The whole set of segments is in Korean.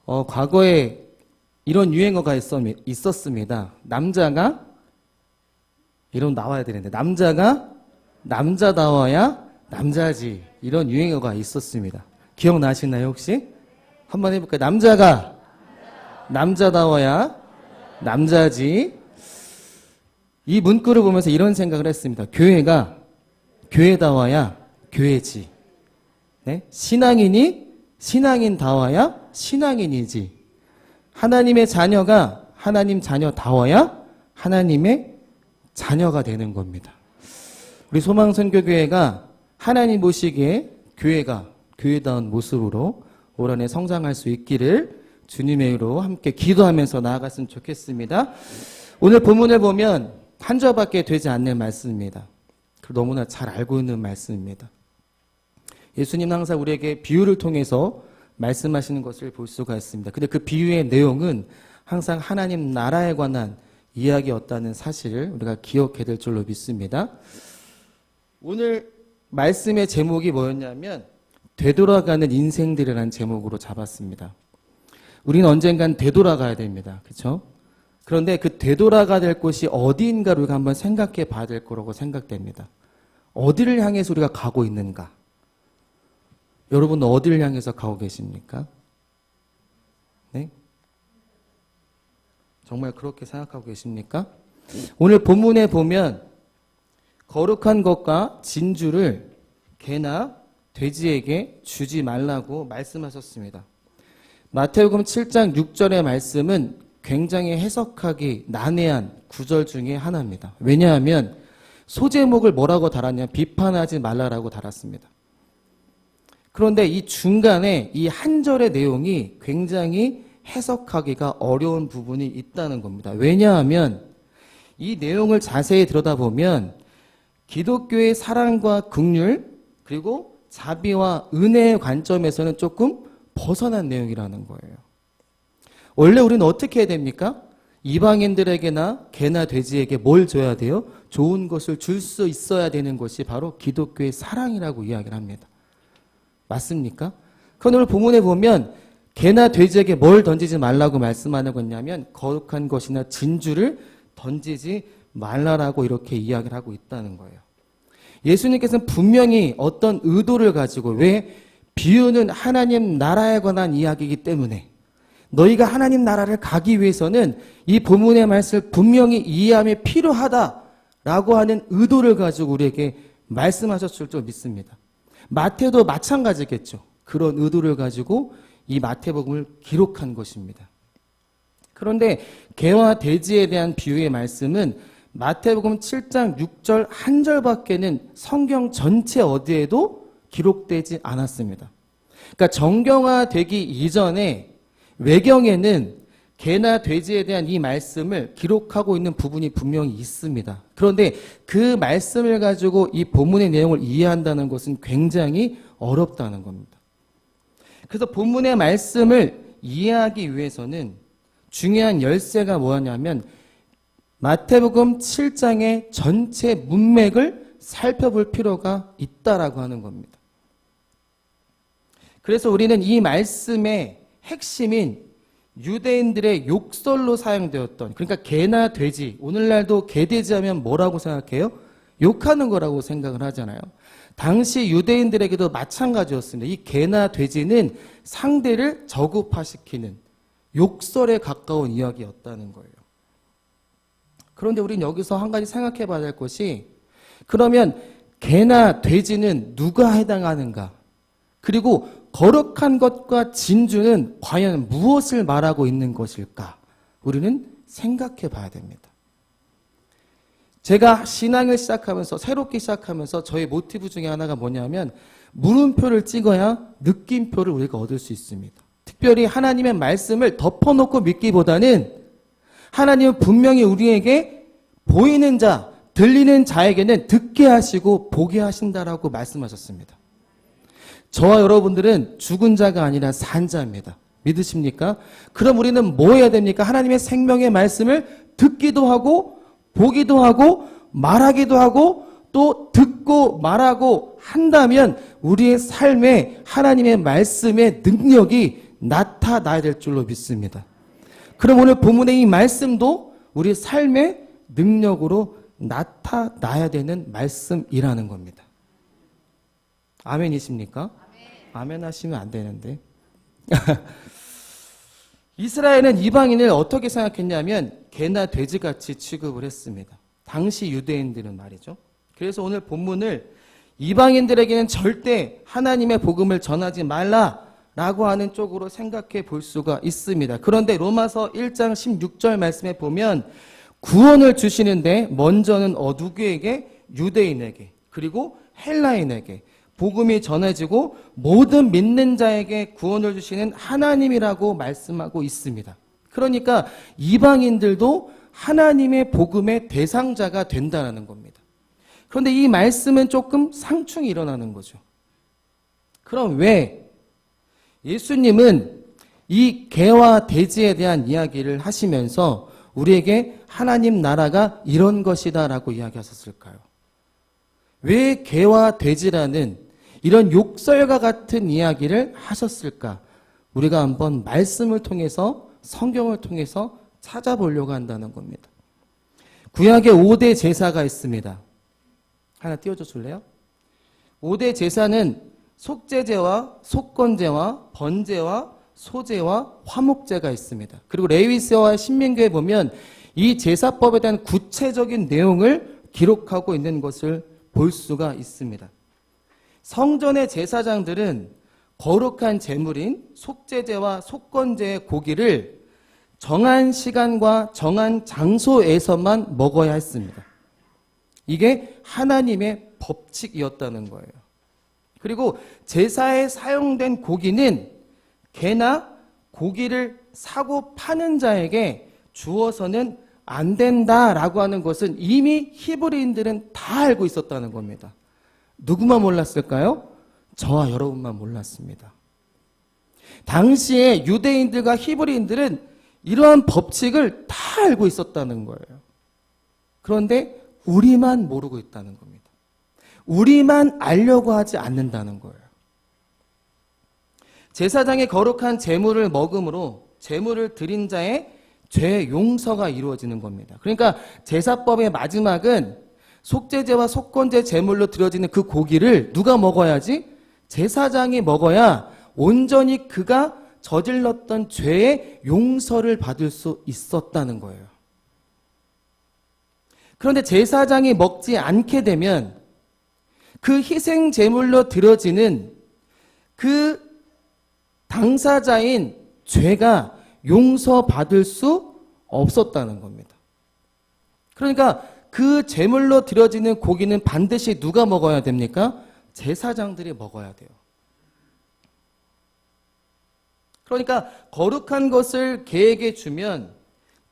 과거에 이런 유행어가 있었습니다. 남자가, 이런 나와야 되는데, 남자가 남자다워야 남자지. 이런 유행어가 있었습니다. 기억나시나요, 혹시? 한번 해볼까요? 남자가 남자다워야 남자지. 이 문구를 보면서 이런 생각을 했습니다. 교회가 교회다워야 교회지. 네? 신앙인이 신앙인다워야 신앙인이지. 하나님의 자녀가 하나님 자녀다워야 하나님의 자녀가 되는 겁니다. 우리 소망선교교회가 하나님 보시기에 교회가 교회다운 모습으로 올 한해 성장할 수 있기를 주님의 이름으로 함께 기도하면서 나아갔으면 좋겠습니다. 오늘 본문을 보면 한 절밖에 되지 않는 말씀입니다. 너무나 잘 알고 있는 말씀입니다. 예수님은 항상 우리에게 비유를 통해서 말씀하시는 것을 볼 수가 있습니다. 근데 그 비유의 내용은 항상 하나님 나라에 관한 이야기였다는 사실을 우리가 기억해야 될 줄로 믿습니다. 오늘 말씀의 제목이 뭐였냐면 되돌아가는 인생들이라는 제목으로 잡았습니다. 우리는 언젠간 되돌아가야 됩니다. 그렇죠? 그런데 그 되돌아가야 될 곳이 어디인가를 우리가 한번 생각해 봐야 될 거라고 생각됩니다. 어디를 향해서 우리가 가고 있는가? 여러분은 어디를 향해서 가고 계십니까? 네? 정말 그렇게 생각하고 계십니까? 오늘 본문에 보면 거룩한 것과 진주를 개나 돼지에게 주지 말라고 말씀하셨습니다. 마태복음 7장 6절의 말씀은 굉장히 해석하기 난해한 구절 중에 하나입니다. 왜냐하면 소제목을 뭐라고 달았냐? 비판하지 말라라고 달았습니다. 그런데 이 중간에 이 한 절의 내용이 굉장히 해석하기가 어려운 부분이 있다는 겁니다. 왜냐하면 이 내용을 자세히 들여다보면 기독교의 사랑과 긍휼 그리고 자비와 은혜의 관점에서는 조금 벗어난 내용이라는 거예요. 원래 우리는 어떻게 해야 됩니까? 이방인들에게나 개나 돼지에게 뭘 줘야 돼요? 좋은 것을 줄 수 있어야 되는 것이 바로 기독교의 사랑이라고 이야기를 합니다. 맞습니까? 그런데 오늘 본문에 보면 개나 돼지에게 뭘 던지지 말라고 말씀하는 거냐면 거룩한 것이나 진주를 던지지 말라라고 이렇게 이야기를 하고 있다는 거예요. 예수님께서는 분명히 어떤 의도를 가지고 왜 비유는 하나님 나라에 관한 이야기이기 때문에 너희가 하나님 나라를 가기 위해서는 이 본문의 말씀을 분명히 이해함이 필요하다라고 하는 의도를 가지고 우리에게 말씀하셨을 줄 믿습니다. 마태도 마찬가지겠죠. 그런 의도를 가지고 이 마태복음을 기록한 것입니다. 그런데 개와 돼지에 대한 비유의 말씀은 마태복음 7장 6절 한 절밖에는 성경 전체 어디에도 기록되지 않았습니다. 그러니까 정경화되기 이전에 외경에는 개나 돼지에 대한 이 말씀을 기록하고 있는 부분이 분명히 있습니다. 그런데 그 말씀을 가지고 이 본문의 내용을 이해한다는 것은 굉장히 어렵다는 겁니다. 그래서 본문의 말씀을 이해하기 위해서는 중요한 열쇠가 뭐냐면 마태복음 7장의 전체 문맥을 살펴볼 필요가 있다라고 하는 겁니다. 그래서 우리는 이 말씀의 핵심인 유대인들의 욕설로 사용되었던, 그러니까 개나 돼지, 오늘날도 개, 돼지 하면 뭐라고 생각해요? 욕하는 거라고 생각을 하잖아요. 당시 유대인들에게도 마찬가지였습니다. 이 개나 돼지는 상대를 저급화시키는 욕설에 가까운 이야기였다는 거예요. 그런데 우리는 여기서 한 가지 생각해 봐야 될 것이, 그러면 개나 돼지는 누가 해당하는가? 그리고 거룩한 것과 진주는 과연 무엇을 말하고 있는 것일까? 우리는 생각해 봐야 됩니다. 제가 신앙을 시작하면서, 새롭게 시작하면서 저의 모티브 중에 하나가 뭐냐면 물음표를 찍어야 느낌표를 우리가 얻을 수 있습니다. 특별히 하나님의 말씀을 덮어놓고 믿기보다는 하나님은 분명히 우리에게 보이는 자, 들리는 자에게는 듣게 하시고 보게 하신다라고 말씀하셨습니다. 저와 여러분들은 죽은 자가 아니라 산 자입니다. 믿으십니까? 그럼 우리는 뭐 해야 됩니까? 하나님의 생명의 말씀을 듣기도 하고 보기도 하고 말하기도 하고 또 듣고 말하고 한다면 우리의 삶에 하나님의 말씀의 능력이 나타나야 될 줄로 믿습니다. 그럼 오늘 본문의 이 말씀도 우리 삶의 능력으로 나타나야 되는 말씀이라는 겁니다. 아멘이십니까? 아멘 하시면 안 되는데. 이스라엘은 이방인을 어떻게 생각했냐면 개나 돼지같이 취급을 했습니다. 당시 유대인들은 말이죠. 그래서 오늘 본문을 이방인들에게는 절대 하나님의 복음을 전하지 말라라고 하는 쪽으로 생각해 볼 수가 있습니다. 그런데 로마서 1장 16절 말씀에 보면 구원을 주시는데 먼저는 누구에게? 유대인에게, 그리고 헬라인에게 복음이 전해지고 모든 믿는 자에게 구원을 주시는 하나님이라고 말씀하고 있습니다. 그러니까 이방인들도 하나님의 복음의 대상자가 된다는 겁니다. 그런데 이 말씀은 조금 상충이 일어나는 거죠. 그럼 왜 예수님은 이 개와 돼지에 대한 이야기를 하시면서 우리에게 하나님 나라가 이런 것이다라고 이야기하셨을까요? 왜 개와 돼지라는 이런 욕설과 같은 이야기를 하셨을까? 우리가 한번 말씀을 통해서, 성경을 통해서 찾아보려고 한다는 겁니다. 구약에 5대 제사가 있습니다. 하나 띄워줘 줄래요? 5대 제사는 속죄제와 속건제와 번제와 소제와 화목제가 있습니다. 그리고 레위기와 신명기에 보면 이 제사법에 대한 구체적인 내용을 기록하고 있는 것을 볼 수가 있습니다. 성전의 제사장들은 거룩한 제물인 속죄제와 속건제의 고기를 정한 시간과 정한 장소에서만 먹어야 했습니다. 이게 하나님의 법칙이었다는 거예요. 그리고 제사에 사용된 고기는 개나 고기를 사고 파는 자에게 주어서는 안 된다라고 하는 것은 이미 히브리인들은 다 알고 있었다는 겁니다. 누구만 몰랐을까요? 저와 여러분만 몰랐습니다. 당시에 유대인들과 히브리인들은 이러한 법칙을 다 알고 있었다는 거예요. 그런데 우리만 모르고 있다는 겁니다. 우리만 알려고 하지 않는다는 거예요. 제사장의 거룩한 제물을 먹음으로 제물을 드린 자의 죄 용서가 이루어지는 겁니다. 그러니까 제사법의 마지막은 속죄제와 속건제 제물로 드려지는 그 고기를 누가 먹어야지? 제사장이 먹어야 온전히 그가 저질렀던 죄의 용서를 받을 수 있었다는 거예요. 그런데 제사장이 먹지 않게 되면 그 희생 제물로 드려지는 그 당사자인 죄가 용서받을 수 없었다는 겁니다. 그러니까 그 제물로 드려지는 고기는 반드시 누가 먹어야 됩니까? 제사장들이 먹어야 돼요. 그러니까 거룩한 것을 개에게 주면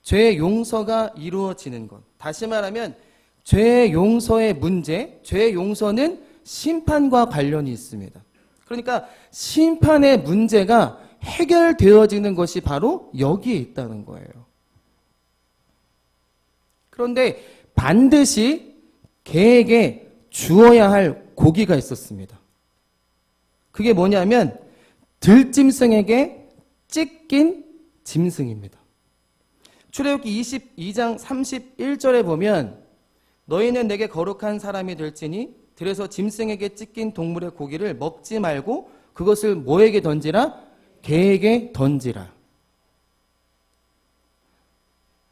죄 용서가 이루어지는 것. 다시 말하면 죄 용서의 문제, 죄 용서는 심판과 관련이 있습니다. 그러니까 심판의 문제가 해결되어지는 것이 바로 여기에 있다는 거예요. 그런데 반드시 개에게 주어야 할 고기가 있었습니다. 그게 뭐냐면 들짐승에게 찢긴 짐승입니다. 출애굽기 22장 31절에 보면 너희는 내게 거룩한 사람이 될지니 들에서 짐승에게 찢긴 동물의 고기를 먹지 말고 그것을 뭐에게 던지라? 개에게 던지라.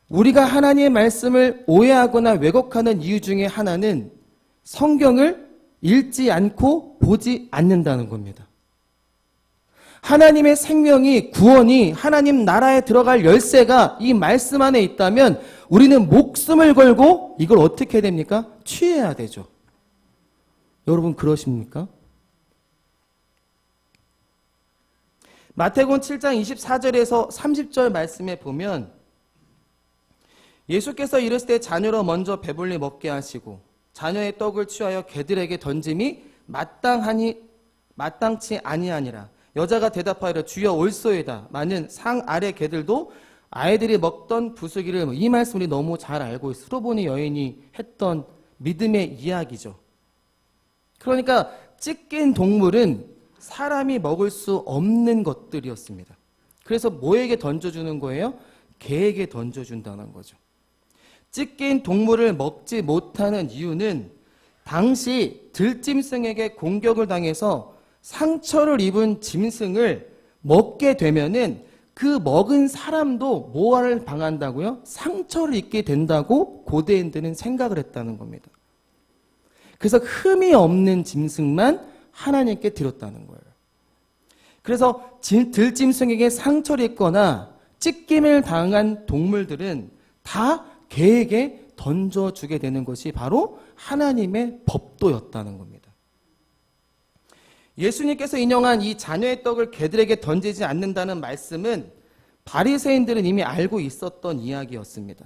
우리가 하나님의 말씀을 오해하거나 왜곡하는 이유 중에 하나는 성경을 읽지 않고 보지 않는다는 겁니다. 하나님의 생명이, 구원이, 하나님 나라에 들어갈 열쇠가 이 말씀 안에 있다면 우리는 목숨을 걸고 이걸 어떻게 해야 됩니까? 취해야 되죠. 여러분 그러십니까? 마태복음 7장 24절에서 30절 말씀에 보면 예수께서 이르실 때 자녀로 먼저 배불리 먹게 하시고 자녀의 떡을 취하여 개들에게 던짐이 마땅치 아니하니라. 여자가 대답하여 주여 올소이다. 마는 상 아래 개들도 아이들이 먹던 부수기를, 이 말씀을 너무 잘 알고 있어요. 수로보니 여인이 했던 믿음의 이야기죠. 그러니까 찢긴 동물은 사람이 먹을 수 없는 것들이었습니다. 그래서 뭐에게 던져주는 거예요? 개에게 던져준다는 거죠. 찢긴 동물을 먹지 못하는 이유는 당시 들짐승에게 공격을 당해서 상처를 입은 짐승을 먹게 되면은 그 먹은 사람도 뭐를 당한다고요? 상처를 입게 된다고 고대인들은 생각을 했다는 겁니다. 그래서 흠이 없는 짐승만 하나님께 드렸다는 거예요. 그래서 들짐승에게 상처를 입거나 찢김을 당한 동물들은 다 개에게 던져주게 되는 것이 바로 하나님의 법도였다는 겁니다. 예수님께서 인용한 이 자녀의 떡을 개들에게 던지지 않는다는 말씀은 바리새인들은 이미 알고 있었던 이야기였습니다.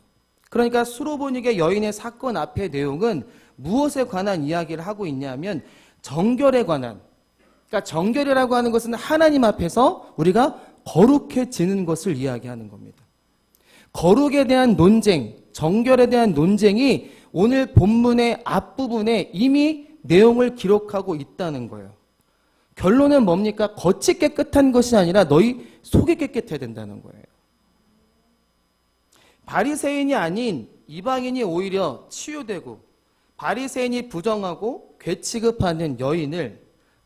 그러니까 수로보니게 여인의 사건 앞의 내용은 무엇에 관한 이야기를 하고 있냐면 정결에 관한, 그러니까 정결이라고 하는 것은 하나님 앞에서 우리가 거룩해지는 것을 이야기하는 겁니다. 거룩에 대한 논쟁, 정결에 대한 논쟁이 오늘 본문의 앞부분에 이미 내용을 기록하고 있다는 거예요. 결론은 뭡니까? 겉이 깨끗한 것이 아니라 너희 속이 깨끗해야 된다는 거예요. 바리새인이 아닌 이방인이 오히려 치유되고 바리새인이 부정하고 괴 취급하는 여인을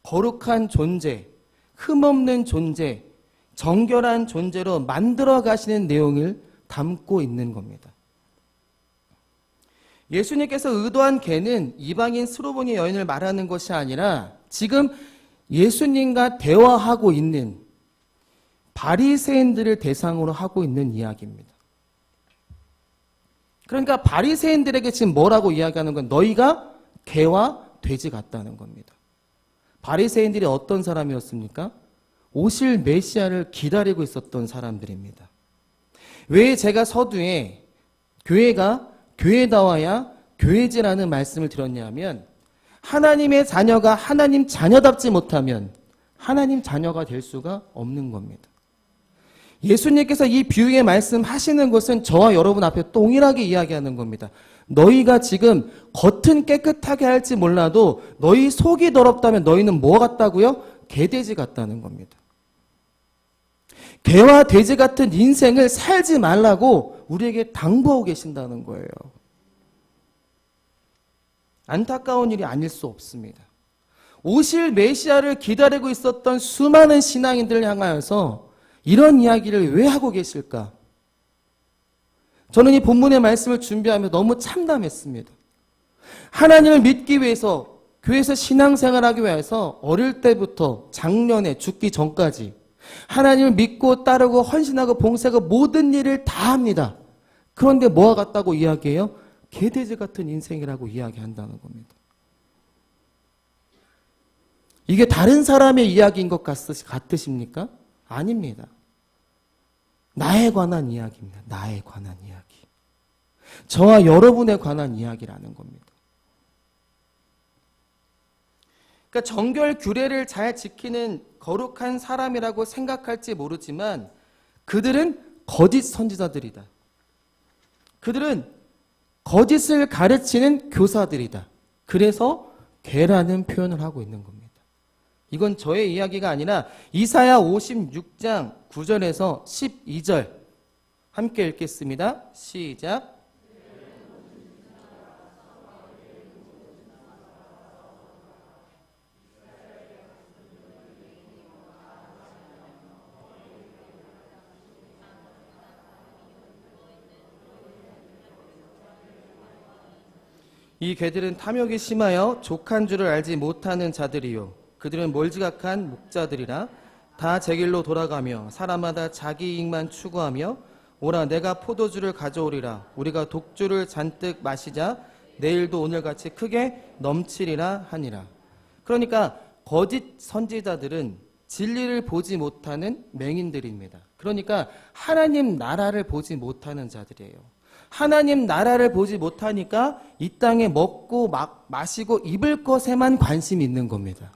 거룩한 존재, 흠없는 존재, 정결한 존재로 만들어 가시는 내용을 담고 있는 겁니다. 예수님께서 의도한 개는 이방인 수로보니 여인을 말하는 것이 아니라 지금 예수님과 대화하고 있는 바리새인들을 대상으로 하고 있는 이야기입니다. 그러니까 바리새인들에게 지금 뭐라고 이야기하는 건 너희가 개와 돼지 같다는 겁니다. 바리새인들이 어떤 사람이었습니까? 오실 메시아를 기다리고 있었던 사람들입니다. 왜 제가 서두에 교회가 교회다워야 교회지라는 말씀을 드렸냐면 하나님의 자녀가 하나님 자녀답지 못하면 하나님 자녀가 될 수가 없는 겁니다. 예수님께서 이 비유의 말씀하시는 것은 저와 여러분 앞에 동일하게 이야기하는 겁니다. 너희가 지금 겉은 깨끗하게 할지 몰라도 너희 속이 더럽다면 너희는 뭐 같다고요? 개돼지 같다는 겁니다. 개와 돼지 같은 인생을 살지 말라고 우리에게 당부하고 계신다는 거예요. 안타까운 일이 아닐 수 없습니다. 오실 메시아를 기다리고 있었던 수많은 신앙인들을 향하여서 이런 이야기를 왜 하고 계실까? 저는 이 본문의 말씀을 준비하며 너무 참담했습니다. 하나님을 믿기 위해서 교회에서 신앙생활하기 위해서 어릴 때부터 작년에 죽기 전까지 하나님을 믿고 따르고 헌신하고 봉사하고 모든 일을 다 합니다. 그런데 뭐와 같다고 이야기해요? 개돼지 같은 인생이라고 이야기한다는 겁니다. 이게 다른 사람의 이야기인 것 같으십니까? 아닙니다. 나에 관한 이야기입니다. 나에 관한 이야기. 저와 여러분에 관한 이야기라는 겁니다. 그러니까 정결 규례를 잘 지키는 거룩한 사람이라고 생각할지 모르지만 그들은 거짓 선지자들이다. 그들은 거짓을 가르치는 교사들이다. 그래서 개라는 표현을 하고 있는 겁니다. 이건 저의 이야기가 아니라 이사야 56장 9절에서 12절 함께 읽겠습니다. 시작. 이 개들은 탐욕이 심하여 족한 줄을 알지 못하는 자들이요 그들은 몰지각한 목자들이라 다 제 길로 돌아가며 사람마다 자기 이익만 추구하며 오라 내가 포도주를 가져오리라 우리가 독주를 잔뜩 마시자 내일도 오늘같이 크게 넘치리라 하니라. 그러니까 거짓 선지자들은 진리를 보지 못하는 맹인들입니다. 그러니까 하나님 나라를 보지 못하는 자들이에요. 하나님 나라를 보지 못하니까 이 땅에 먹고 마시고 입을 것에만 관심이 있는 겁니다.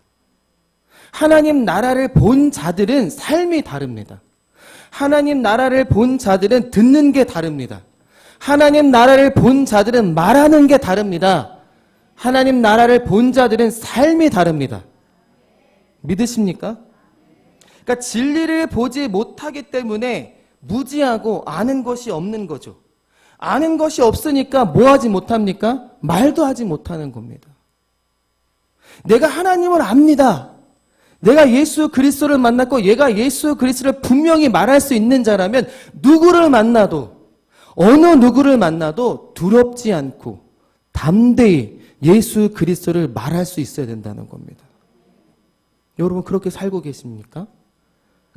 하나님 나라를 본 자들은 삶이 다릅니다. 하나님 나라를 본 자들은 듣는 게 다릅니다. 하나님 나라를 본 자들은 말하는 게 다릅니다. 하나님 나라를 본 자들은 삶이 다릅니다. 믿으십니까? 그러니까 진리를 보지 못하기 때문에 무지하고 아는 것이 없는 거죠. 아는 것이 없으니까 뭐 하지 못합니까? 말도 하지 못하는 겁니다. 내가 하나님을 압니다. 내가 예수 그리스도를 만났고 얘가 예수 그리스도를 분명히 말할 수 있는 자라면 누구를 만나도 어느 누구를 만나도 두렵지 않고 담대히 예수 그리스도를 말할 수 있어야 된다는 겁니다. 여러분 그렇게 살고 계십니까?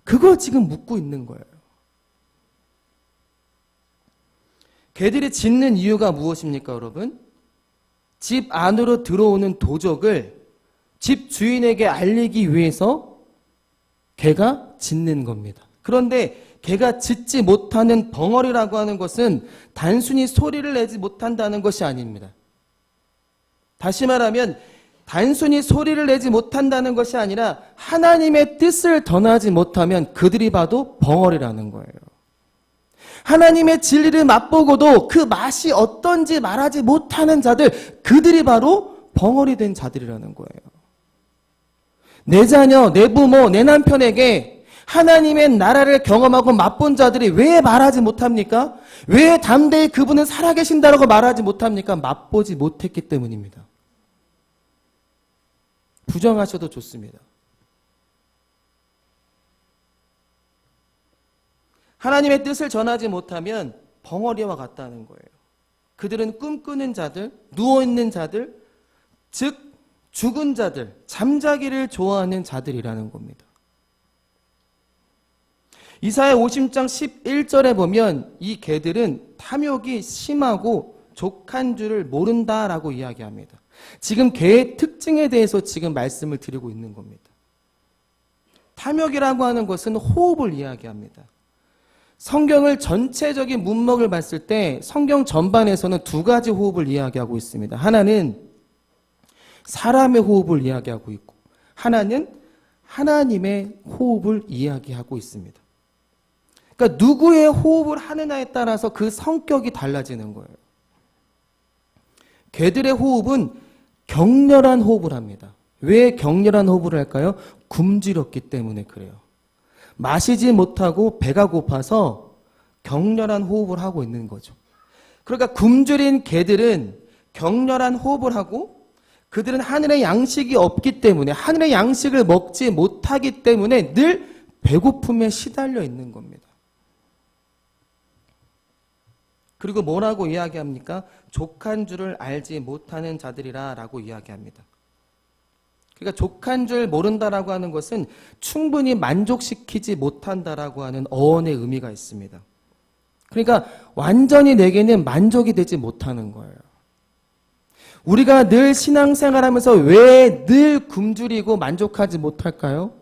그걸 지금 묻고 있는 거예요. 개들이 짖는 이유가 무엇입니까, 여러분? 집 안으로 들어오는 도적을 집 주인에게 알리기 위해서 개가 짖는 겁니다. 그런데 개가 짖지 못하는 벙어리라고 하는 것은 단순히 소리를 내지 못한다는 것이 아닙니다. 다시 말하면 단순히 소리를 내지 못한다는 것이 아니라 하나님의 뜻을 전하지 못하면 그들이 봐도 벙어리라는 거예요. 하나님의 진리를 맛보고도 그 맛이 어떤지 말하지 못하는 자들, 그들이 바로 벙어리 된 자들이라는 거예요. 내 자녀, 내 부모, 내 남편에게 하나님의 나라를 경험하고 맛본 자들이 왜 말하지 못합니까? 왜 담대히 그분은 살아계신다라고 말하지 못합니까? 맛보지 못했기 때문입니다. 부정하셔도 좋습니다. 하나님의 뜻을 전하지 못하면 벙어리와 같다는 거예요. 그들은 꿈꾸는 자들, 누워있는 자들, 즉 죽은 자들, 잠자기를 좋아하는 자들이라는 겁니다. 이사야 50장 11절에 보면 이 개들은 탐욕이 심하고 족한 줄을 모른다라고 이야기합니다. 지금 개의 특징에 대해서 지금 말씀을 드리고 있는 겁니다. 탐욕이라고 하는 것은 호흡을 이야기합니다. 성경을 전체적인 문맥을 봤을 때 성경 전반에서는 두 가지 호흡을 이야기하고 있습니다. 하나는 사람의 호흡을 이야기하고 있고 하나는 하나님의 호흡을 이야기하고 있습니다. 그러니까 누구의 호흡을 하느냐에 따라서 그 성격이 달라지는 거예요. 개들의 호흡은 격렬한 호흡을 합니다. 왜 격렬한 호흡을 할까요? 굶주렸기 때문에 그래요. 마시지 못하고 배가 고파서 격렬한 호흡을 하고 있는 거죠. 그러니까 굶주린 개들은 격렬한 호흡을 하고 그들은 하늘의 양식이 없기 때문에 하늘의 양식을 먹지 못하기 때문에 늘 배고픔에 시달려 있는 겁니다. 그리고 뭐라고 이야기합니까? 족한 줄을 알지 못하는 자들이라 라고 이야기합니다. 그러니까 족한 줄 모른다라고 하는 것은 충분히 만족시키지 못한다라고 하는 어원의 의미가 있습니다. 그러니까 완전히 내게는 만족이 되지 못하는 거예요. 우리가 늘 신앙생활하면서 왜 늘 굶주리고 만족하지 못할까요?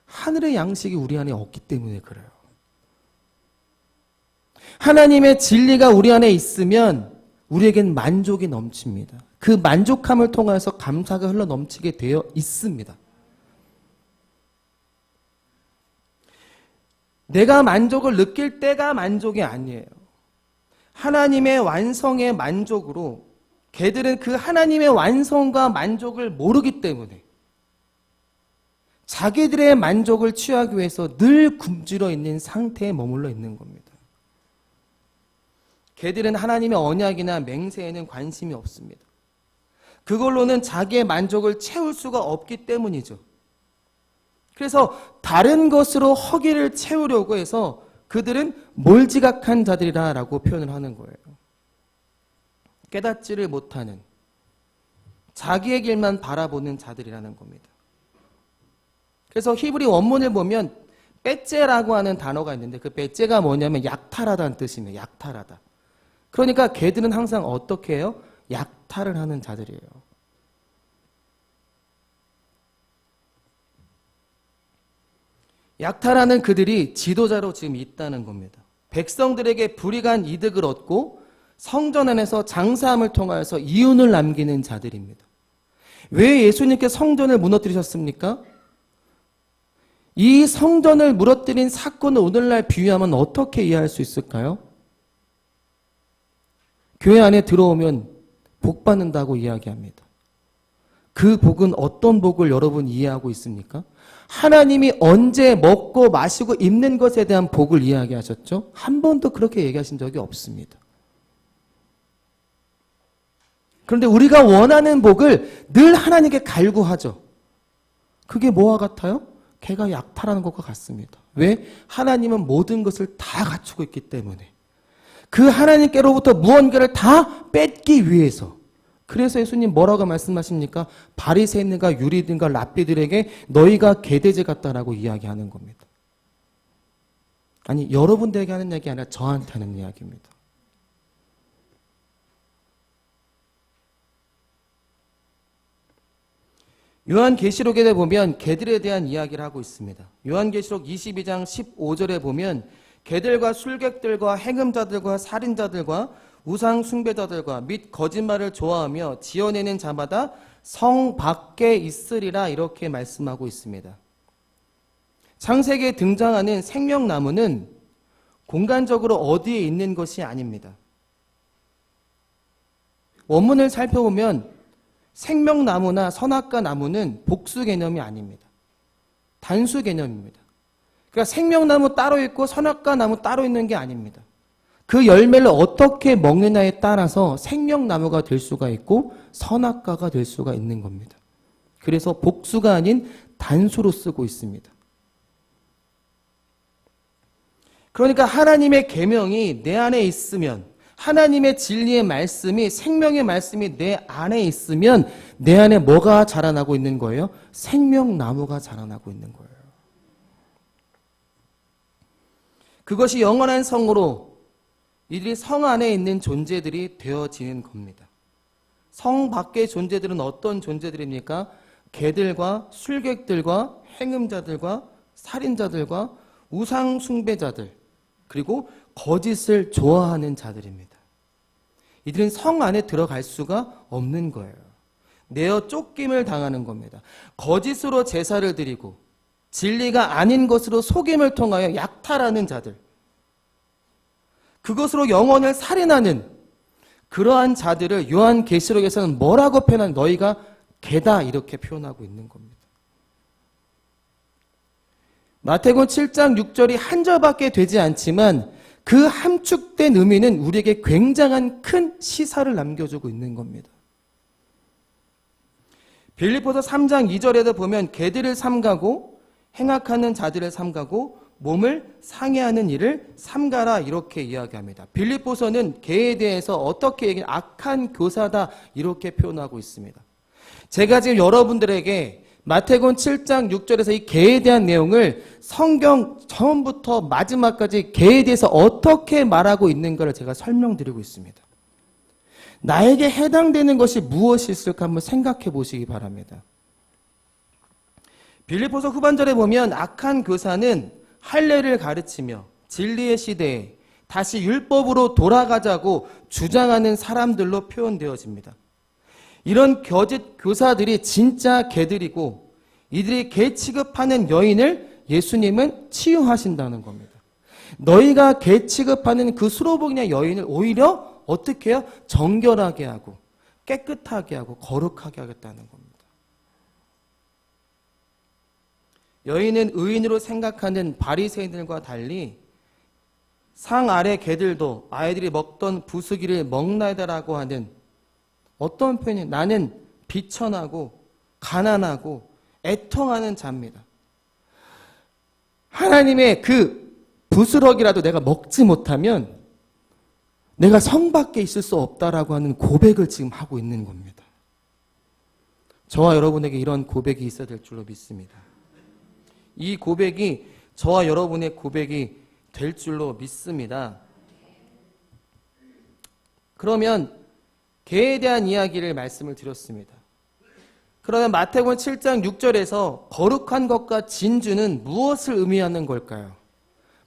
하늘의 양식이 우리 안에 없기 때문에 그래요. 하나님의 진리가 우리 안에 있으면 우리에겐 만족이 넘칩니다. 그 만족함을 통해서 감사가 흘러 넘치게 되어 있습니다. 내가 만족을 느낄 때가 만족이 아니에요. 하나님의 완성의 만족으로 개들은 그 하나님의 완성과 만족을 모르기 때문에 자기들의 만족을 취하기 위해서 늘 굶주려 있는 상태에 머물러 있는 겁니다. 개들은 하나님의 언약이나 맹세에는 관심이 없습니다. 그걸로는 자기의 만족을 채울 수가 없기 때문이죠. 그래서 다른 것으로 허기를 채우려고 해서 그들은 몰지각한 자들이라고 표현을 하는 거예요. 깨닫지를 못하는 자기의 길만 바라보는 자들이라는 겁니다. 그래서 히브리 원문을 보면 빼째라고 하는 단어가 있는데 그 빼째가 뭐냐면 약탈하다는 뜻입니다. 약탈하다. 그러니까 개들은 항상 어떻게 해요? 약탈을 하는 자들이에요. 약탈하는 그들이 지도자로 지금 있다는 겁니다. 백성들에게 불이익한 이득을 얻고 성전 안에서 장사함을 통하여서 이윤을 남기는 자들입니다. 왜 예수님께서 성전을 무너뜨리셨습니까? 이 성전을 무너뜨린 사건을 오늘날 비유하면 어떻게 이해할 수 있을까요? 교회 안에 들어오면 복 받는다고 이야기합니다. 그 복은 어떤 복을 여러분 이해하고 있습니까? 하나님이 언제 먹고 마시고 입는 것에 대한 복을 이야기하셨죠? 한 번도 그렇게 얘기하신 적이 없습니다. 그런데 우리가 원하는 복을 늘 하나님께 갈구하죠. 그게 뭐와 같아요? 개가 약탈하는 것과 같습니다. 왜? 하나님은 모든 것을 다 갖추고 있기 때문에. 그 하나님께로부터 무언가를 다 뺏기 위해서. 그래서 예수님 뭐라고 말씀하십니까? 바리새인과 유리들과 랍비들에게 너희가 개돼지 같다라고 이야기하는 겁니다. 아니, 여러분들에게 하는 이야기 아니라 저한테 하는 이야기입니다. 요한계시록에 보면 개들에 대한 이야기를 하고 있습니다. 요한계시록 22장 15절에 보면 개들과 술객들과 행음자들과 살인자들과 우상 숭배자들과 및 거짓말을 좋아하며 지어내는 자마다 성 밖에 있으리라 이렇게 말씀하고 있습니다. 창세기에 등장하는 생명나무는 공간적으로 어디에 있는 것이 아닙니다. 원문을 살펴보면 생명나무나 선악과 나무는 복수 개념이 아닙니다. 단수 개념입니다. 그러니까 생명나무 따로 있고 선악과 나무 따로 있는 게 아닙니다. 그 열매를 어떻게 먹느냐에 따라서 생명나무가 될 수가 있고 선악과가 될 수가 있는 겁니다. 그래서 복수가 아닌 단수로 쓰고 있습니다. 그러니까 하나님의 계명이 내 안에 있으면, 하나님의 진리의 말씀이, 생명의 말씀이 내 안에 있으면 내 안에 뭐가 자라나고 있는 거예요? 생명나무가 자라나고 있는 거예요. 그것이 영원한 성으로 이들이 성 안에 있는 존재들이 되어지는 겁니다. 성 밖의 존재들은 어떤 존재들입니까? 개들과 술객들과 행음자들과 살인자들과 우상 숭배자들, 그리고 거짓을 좋아하는 자들입니다. 이들은 성 안에 들어갈 수가 없는 거예요. 내어 쫓김을 당하는 겁니다. 거짓으로 제사를 드리고 진리가 아닌 것으로 속임을 통하여 약탈하는 자들, 그것으로 영혼을 살인하는 그러한 자들을 요한계시록에서는 뭐라고 표현한? 너희가 개다 이렇게 표현하고 있는 겁니다. 마태복음 7장 6절이 한 절밖에 되지 않지만 그 함축된 의미는 우리에게 굉장한 큰 시사를 남겨주고 있는 겁니다. 빌립보서 3장 2절에도 보면 개들을 삼가고 행악하는 자들을 삼가고 몸을 상해하는 일을 삼가라 이렇게 이야기합니다. 빌립보서는 개에 대해서 어떻게 얘기하냐, 악한 교사다 이렇게 표현하고 있습니다. 제가 지금 여러분들에게 마태복음 7장 6절에서 이 개에 대한 내용을 성경 처음부터 마지막까지 개에 대해서 어떻게 말하고 있는가를 제가 설명드리고 있습니다. 나에게 해당되는 것이 무엇이 있을까 한번 생각해 보시기 바랍니다. 빌립보서 후반절에 보면 악한 교사는 할례를 가르치며 진리의 시대에 다시 율법으로 돌아가자고 주장하는 사람들로 표현되어집니다. 이런 거짓 교사들이 진짜 개들이고 이들이 개 취급하는 여인을 예수님은 치유하신다는 겁니다. 너희가 개 취급하는 그 수로복이나 여인을 오히려 어떻게 해요? 정결하게 하고 깨끗하게 하고 거룩하게 하겠다는 겁니다. 여인은 의인으로 생각하는 바리새인들과 달리 상 아래 개들도 아이들이 먹던 부수기를 먹나이다라고 하는 어떤 표현이, 나는 비천하고 가난하고 애통하는 자입니다. 하나님의 그 부스러기라도 내가 먹지 못하면 내가 성 밖에 있을 수 없다라고 하는 고백을 지금 하고 있는 겁니다. 저와 여러분에게 이런 고백이 있어야 될 줄로 믿습니다. 이 고백이 저와 여러분의 고백이 될 줄로 믿습니다. 그러면 개에 대한 이야기를 말씀을 드렸습니다. 그러면 마태복음 7장 6절에서 거룩한 것과 진주는 무엇을 의미하는 걸까요?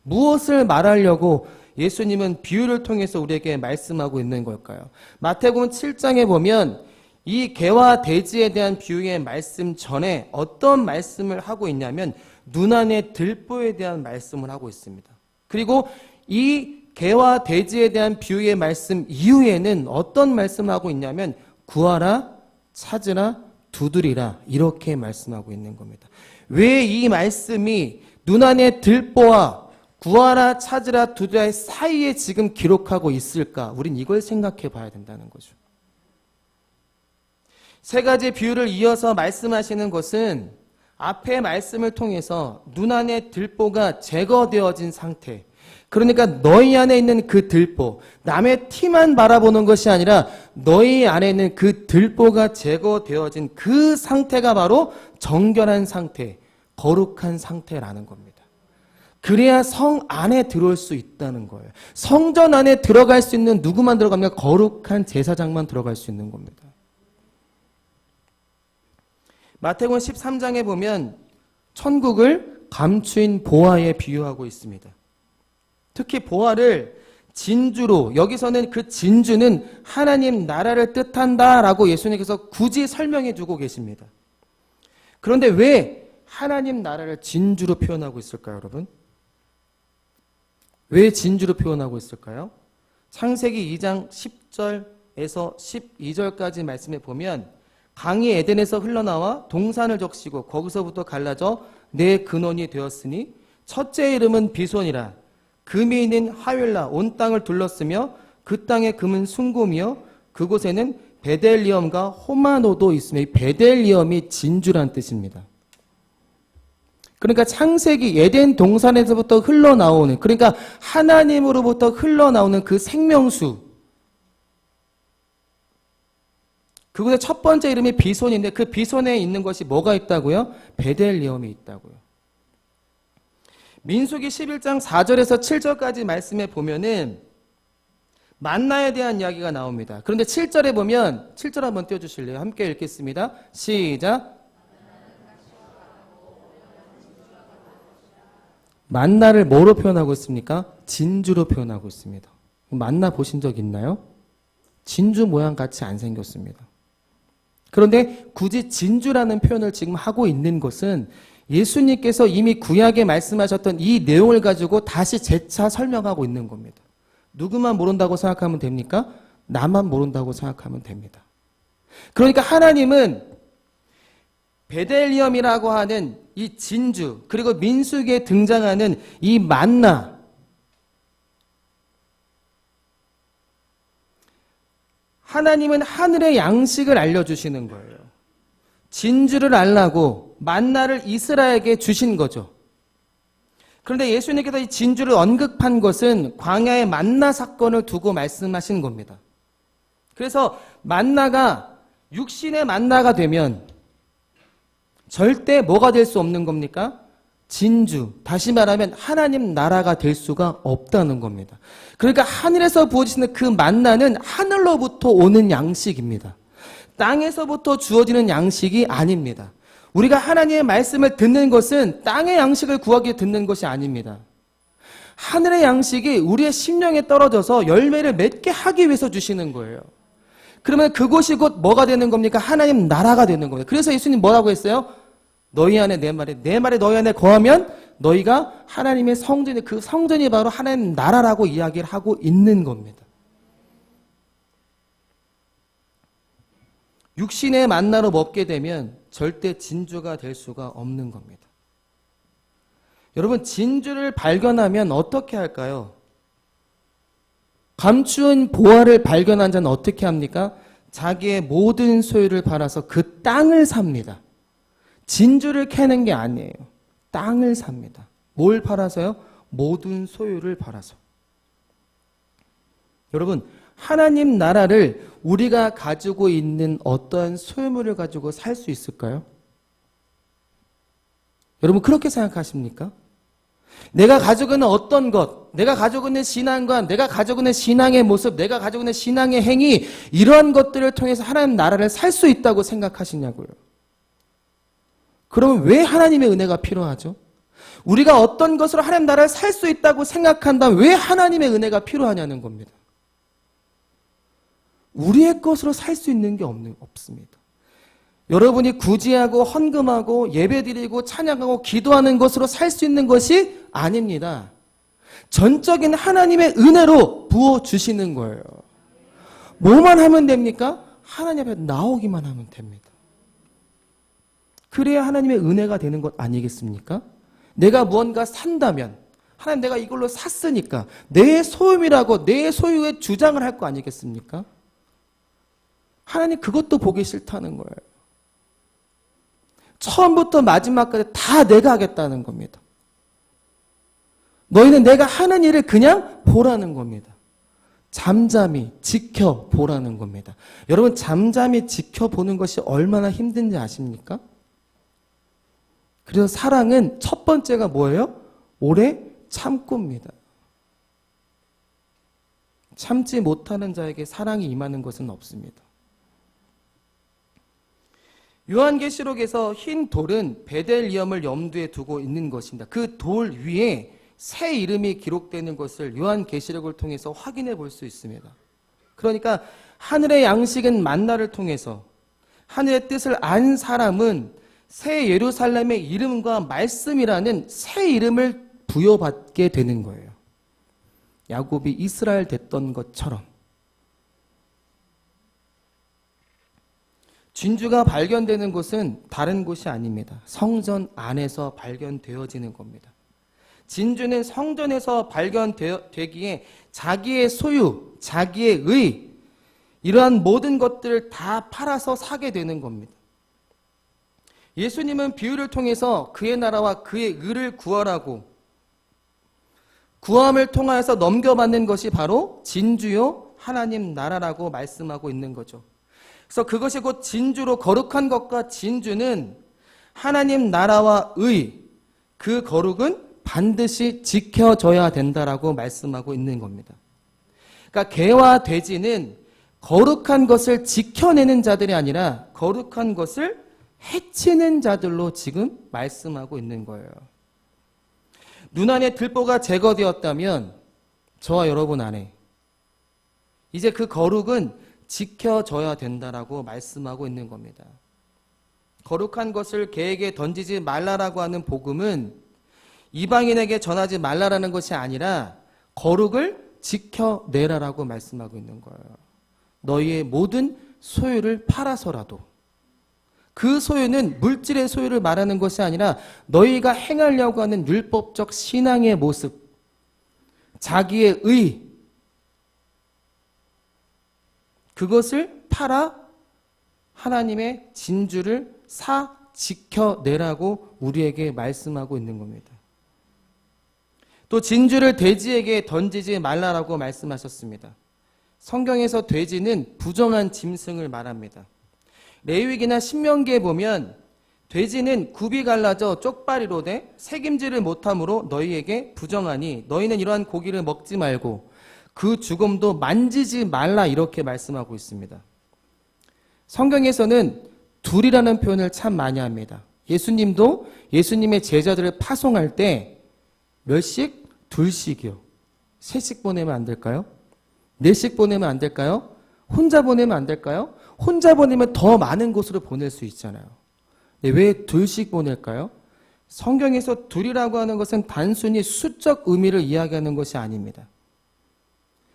무엇을 말하려고 예수님은 비유를 통해서 우리에게 말씀하고 있는 걸까요? 마태복음 7장에 보면 이 개와 돼지에 대한 비유의 말씀 전에 어떤 말씀을 하고 있냐면 눈안의 들보에 대한 말씀을 하고 있습니다. 그리고 이 개와 돼지에 대한 비유의 말씀 이후에는 어떤 말씀을 하고 있냐면 구하라, 찾으라, 두드리라 이렇게 말씀하고 있는 겁니다. 왜 이 말씀이 눈안에 들보와 구하라 찾으라 두드라의 사이에 지금 기록하고 있을까? 우린 이걸 생각해 봐야 된다는 거죠. 세 가지 비유를 이어서 말씀하시는 것은 앞의 말씀을 통해서 눈안에 들보가 제거되어진 상태, 그러니까 너희 안에 있는 그 들보, 남의 티만 바라보는 것이 아니라 너희 안에 있는 그 들보가 제거되어진 그 상태가 바로 정결한 상태, 거룩한 상태라는 겁니다. 그래야 성 안에 들어올 수 있다는 거예요. 성전 안에 들어갈 수 있는 누구만 들어갑니까? 거룩한 제사장만 들어갈 수 있는 겁니다. 마태복음 13장에 보면 천국을 감추인 보화에 비유하고 있습니다. 특히 보화를 진주로, 여기서는 그 진주는 하나님 나라를 뜻한다라고 예수님께서 굳이 설명해 주고 계십니다. 그런데 왜 하나님 나라를 진주로 표현하고 있을까요, 여러분? 왜 진주로 표현하고 있을까요? 창세기 2장 10절에서 12절까지 말씀에 보면 강이 에덴에서 흘러나와 동산을 적시고 거기서부터 갈라져 내 근원이 되었으니 첫째 이름은 비손이라. 금이 있는 하윌라 온 땅을 둘렀으며 그 땅의 금은 순금이요 그곳에는 베델리엄과 호마노도 있으며 이 베델리엄이 진주란 뜻입니다. 그러니까 창세기 에덴 동산에서부터 흘러나오는, 그러니까 하나님으로부터 흘러나오는 그 생명수, 그곳의 첫 번째 이름이 비손인데 그 비손에 있는 것이 뭐가 있다고요? 베델리엄이 있다고요. 민수기 11장 4절에서 7절까지 말씀에 보면은 만나에 대한 이야기가 나옵니다. 그런데 7절에 보면 7절 한번 띄워주실래요? 함께 읽겠습니다. 시작. 만나를 뭐로 표현하고 있습니까? 진주로 표현하고 있습니다. 만나 보신 적 있나요? 진주 모양 같이 안 생겼습니다. 그런데 굳이 진주라는 표현을 지금 하고 있는 것은 예수님께서 이미 구약에 말씀하셨던 이 내용을 가지고 다시 재차 설명하고 있는 겁니다. 누구만 모른다고 생각하면 됩니까? 나만 모른다고 생각하면 됩니다. 그러니까 하나님은 베델리엄이라고 하는 이 진주, 그리고 민수기에 등장하는 이 만나, 하나님은 하늘의 양식을 알려주시는 거예요. 진주를 알라고 만나를 이스라엘에게 주신 거죠. 그런데 예수님께서 이 진주를 언급한 것은 광야의 만나 사건을 두고 말씀하신 겁니다. 그래서 만나가 육신의 만나가 되면 절대 뭐가 될 수 없는 겁니까? 진주, 다시 말하면 하나님 나라가 될 수가 없다는 겁니다. 그러니까 하늘에서 부어지는 그 만나는 하늘로부터 오는 양식입니다. 땅에서부터 주어지는 양식이 아닙니다. 우리가 하나님의 말씀을 듣는 것은 땅의 양식을 구하기 위해 듣는 것이 아닙니다. 하늘의 양식이 우리의 심령에 떨어져서 열매를 맺게 하기 위해서 주시는 거예요. 그러면 그것이 곧 뭐가 되는 겁니까? 하나님 나라가 되는 겁니다. 그래서 예수님 뭐라고 했어요? 너희 안에 내 말에 너희 안에 거하면 너희가 하나님의 성전이, 그 성전이 바로 하나님 나라라고 이야기를 하고 있는 겁니다. 육신의 만나로 먹게 되면 절대 진주가 될 수가 없는 겁니다. 여러분, 진주를 발견하면 어떻게 할까요? 감추은 보화를 발견한 자는 어떻게 합니까? 자기의 모든 소유를 팔아서 그 땅을 삽니다. 진주를 캐는 게 아니에요. 땅을 삽니다. 뭘 팔아서요? 모든 소유를 팔아서. 여러분, 하나님 나라를 우리가 가지고 있는 어떠한 소유물을 가지고 살 수 있을까요? 여러분, 그렇게 생각하십니까? 내가 가지고 있는 어떤 것, 내가 가지고 있는 신앙관, 내가 가지고 있는 신앙의 모습, 내가 가지고 있는 신앙의 행위, 이러한 것들을 통해서 하나님 나라를 살 수 있다고 생각하시냐고요. 그러면 왜 하나님의 은혜가 필요하죠? 우리가 어떤 것으로 하나님 나라를 살 수 있다고 생각한다면 왜 하나님의 은혜가 필요하냐는 겁니다. 우리의 것으로 살 수 있는 게 없습니다. 여러분이 구제하고 헌금하고 예배드리고 찬양하고 기도하는 것으로 살 수 있는 것이 아닙니다. 전적인 하나님의 은혜로 부어주시는 거예요. 뭐만 하면 됩니까? 하나님 앞에 나오기만 하면 됩니다. 그래야 하나님의 은혜가 되는 것 아니겠습니까? 내가 무언가 산다면 하나님 내가 이걸로 샀으니까 내 소유이라고 내 소유의 주장을 할 거 아니겠습니까? 하나님 그것도 보기 싫다는 거예요. 처음부터 마지막까지 다 내가 하겠다는 겁니다. 너희는 내가 하는 일을 그냥 보라는 겁니다. 잠잠히 지켜보라는 겁니다. 여러분 잠잠히 지켜보는 것이 얼마나 힘든지 아십니까? 그래서 사랑은 첫 번째가 뭐예요? 오래 참고입니다. 참지 못하는 자에게 사랑이 임하는 것은 없습니다. 요한계시록에서 흰 돌은 베델리엄을 염두에 두고 있는 것입니다. 그 돌 위에 새 이름이 기록되는 것을 요한계시록을 통해서 확인해 볼 수 있습니다. 그러니까 하늘의 양식은 만나를 통해서 하늘의 뜻을 안 사람은 새 예루살렘의 이름과 말씀이라는 새 이름을 부여받게 되는 거예요. 야곱이 이스라엘 됐던 것처럼. 진주가 발견되는 곳은 다른 곳이 아닙니다. 성전 안에서 발견되어지는 겁니다. 진주는 성전에서 발견되기에 자기의 소유, 자기의 의, 이러한 모든 것들을 다 팔아서 사게 되는 겁니다. 예수님은 비유를 통해서 그의 나라와 그의 의를 구하라고 구함을 통하여서 넘겨받는 것이 바로 진주요 하나님 나라라고 말씀하고 있는 거죠. 그래서 그것이 곧 진주로 거룩한 것과 진주는 하나님 나라와 의, 그 거룩은 반드시 지켜져야 된다라고 말씀하고 있는 겁니다. 그러니까 개와 돼지는 거룩한 것을 지켜내는 자들이 아니라 거룩한 것을 해치는 자들로 지금 말씀하고 있는 거예요. 눈 안에 들보가 제거되었다면 저와 여러분 안에 이제 그 거룩은 지켜져야 된다라고 말씀하고 있는 겁니다. 거룩한 것을 개에게 던지지 말라라고 하는 복음은 이방인에게 전하지 말라라는 것이 아니라 거룩을 지켜내라라고 말씀하고 있는 거예요. 너희의 모든 소유를 팔아서라도 그 소유는 물질의 소유를 말하는 것이 아니라 너희가 행하려고 하는 율법적 신앙의 모습, 자기의 의, 그것을 팔아 하나님의 진주를 사 지켜내라고 우리에게 말씀하고 있는 겁니다. 또 진주를 돼지에게 던지지 말라라고 말씀하셨습니다. 성경에서 돼지는 부정한 짐승을 말합니다. 레위기나 신명기에 보면 돼지는 굽이 갈라져 쪽발이로 돼 새김질을 못함으로 너희에게 부정하니 너희는 이러한 고기를 먹지 말고 그 죽음도 만지지 말라 이렇게 말씀하고 있습니다. 성경에서는 둘이라는 표현을 참 많이 합니다. 예수님도 예수님의 제자들을 파송할 때 몇씩? 둘씩이요. 셋씩 보내면 안 될까요? 넷씩 보내면 안 될까요? 혼자 보내면 안 될까요? 혼자 보내면 더 많은 곳으로 보낼 수 있잖아요. 왜 둘씩 보낼까요? 성경에서 둘이라고 하는 것은 단순히 수적 의미를 이야기하는 것이 아닙니다.